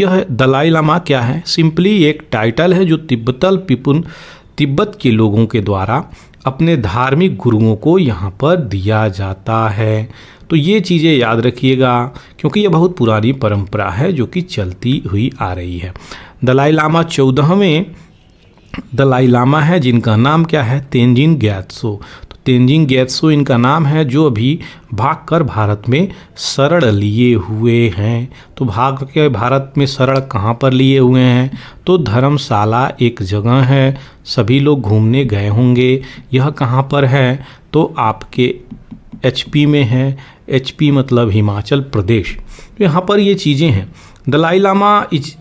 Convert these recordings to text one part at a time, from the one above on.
यह दलाई लामा क्या है? सिंपली एक टाइटल है जो तिब्बत के लोगों के द्वारा अपने धार्मिक गुरुओं को यहाँ पर दिया जाता है। तो ये चीज़ें याद रखिएगा क्योंकि ये बहुत पुरानी परंपरा है जो कि चलती हुई आ रही है। दलाई लामा 14वें दलाई लामा है जिनका नाम क्या है? तेंजिन ग्यात्सो। तो तेंजिन ग्यात्सो इनका नाम है जो अभी भागकर भारत में शरण लिए हुए हैं। तो भाग के भारत में शरण कहाँ पर लिए हुए हैं? तो धर्मशाला एक जगह है, सभी लोग घूमने गए होंगे। यह कहाँ पर है? तो आपके HP में है। HP मतलब हिमाचल प्रदेश। तो यहाँ पर ये चीज़ें हैं। Dalai Lama is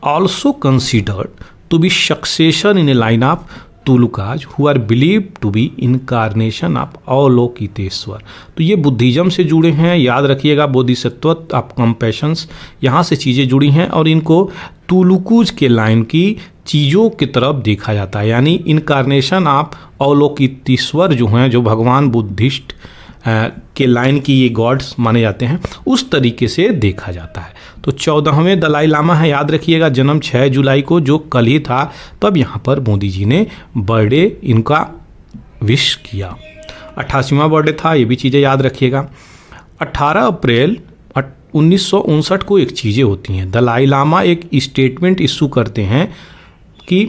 also considered to be successor in a line of तुलुकाज who are believed to be incarnation of Avalokiteshvara. तो ये बुद्धिज़्म से जुड़े हैं, याद रखिएगा। बोधिसत्व ऑफ कंपैशंस यहाँ से चीज़ें जुड़ी हैं और इनको तुलुकुज के लाइन की चीज़ों की तरफ देखा जाता है, यानी इनकारनेशन ऑफ अवलोकितेश्वर जो हैं, जो भगवान बुद्धिस्ट के लाइन की ये गॉड्स माने जाते हैं, उस तरीके से देखा जाता है। तो 14वें दलाई लामा है, याद रखिएगा। जन्म 6 जुलाई को, जो कल ही था, तब यहाँ पर मोदी जी ने बर्थडे इनका विश किया। 88वां बर्थडे था, ये भी चीज़ें याद रखिएगा। 18 अप्रैल 1959 को एक चीज़ें होती हैं। दलाई लामा एक स्टेटमेंट इशू करते हैं कि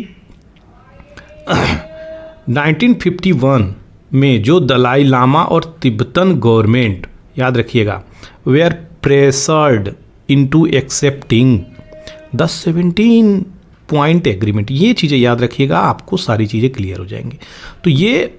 1951 में जो दलाई लामा और तिब्बतन गवर्नमेंट, याद रखिएगा, were pressured into accepting the 17 point agreement. ये चीज़ें याद रखिएगा, आपको सारी चीज़ें क्लियर हो जाएंगी। तो ये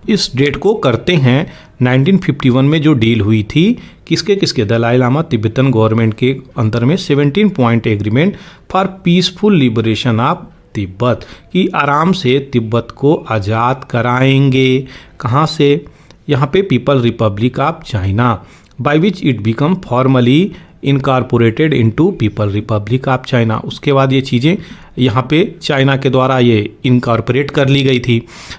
इस डेट को करते हैं 1951 में जो डील हुई थी, किसके दलाई लामा तिब्बतन गवर्नमेंट के अंदर में 17 point agreement for peaceful liberation of Tibet, कि आराम से तिब्बत को आज़ाद कराएंगे। कहाँ से? यहाँ पे people Republic of China, by which it become formally incorporated into people Republic of China. उसके बाद ये चीज़ें यहाँ पे चाइना के द्वारा ये इनकॉर्पोरेट कर ली गई थी।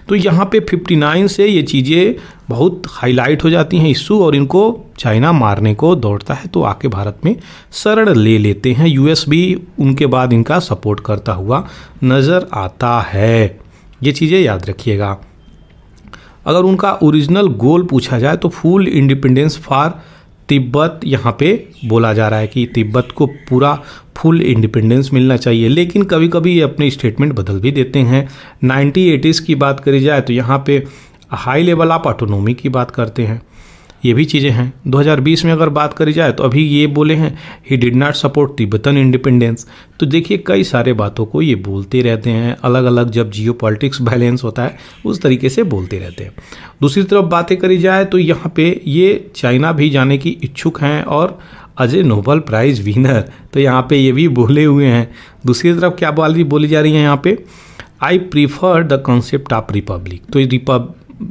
तो यहाँ पे 59 से ये चीज़ें बहुत हाईलाइट हो जाती हैं इशू, और इनको चाइना मारने को दौड़ता है, तो आके भारत में शरण ले लेते हैं। US भी उनके बाद इनका सपोर्ट करता हुआ नज़र आता है। ये चीज़ें याद रखिएगा। अगर उनका ओरिजिनल गोल पूछा जाए तो फुल इंडिपेंडेंस फॉर तिब्बत यहाँ पे बोला जा रहा है कि तिब्बत को पूरा फुल इंडिपेंडेंस मिलना चाहिए, लेकिन कभी कभी ये अपने स्टेटमेंट बदल भी देते हैं। 1980s की बात करी जाए तो यहाँ पे हाई लेवल ऑफ ऑटोनोमी की बात करते हैं। ये भी चीज़ें हैं। 2020 में अगर बात करी जाए तो अभी ये बोले हैं he did not support Tibetan independence. तो देखिए कई सारे बातों को ये बोलते रहते हैं, अलग अलग जब जियो पॉलिटिक्स बैलेंस होता है उस तरीके से बोलते रहते हैं। दूसरी तरफ बातें करी जाए तो यहाँ पे ये चाइना भी जाने की इच्छुक हैं और अजय नोबेल प्राइज़ विनर, तो यहाँ पे ये भी बोले हुए हैं। दूसरी तरफ क्या बोली जा रही है यहाँ पे, I prefer the concept of Republic. तो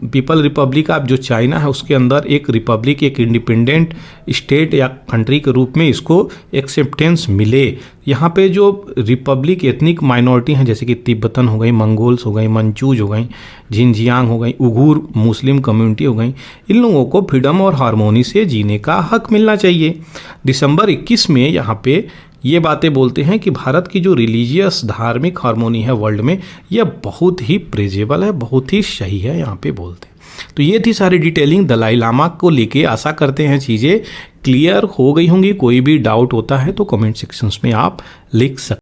पीपल रिपब्लिक ऑफ जो चाइना है उसके अंदर एक रिपब्लिक, एक इंडिपेंडेंट स्टेट या कंट्री के रूप में इसको एक्सेप्टेंस मिले। यहाँ पे जो रिपब्लिक एथनिक माइनॉरिटी हैं जैसे कि तिब्बतन हो गई, मंगोल्स हो गई, मंचूज हो गई, झिंजियांग हो गई, उगूर मुस्लिम कम्युनिटी हो गई, इन लोगों को फ्रीडम और हार्मोनी से जीने का हक मिलना चाहिए। दिसंबर 21 में यहाँ पे ये बातें बोलते हैं कि भारत की जो रिलीजियस धार्मिक हार्मोनी है वर्ल्ड में, यह बहुत ही प्रेजेबल है, बहुत ही सही है, यहाँ पे बोलते हैं। तो ये थी सारी डिटेलिंग दलाई लामा को लेके। आशा करते हैं चीज़ें क्लियर हो गई होंगी। कोई भी डाउट होता है तो कमेंट सेक्शंस में आप लिख सकते हैं।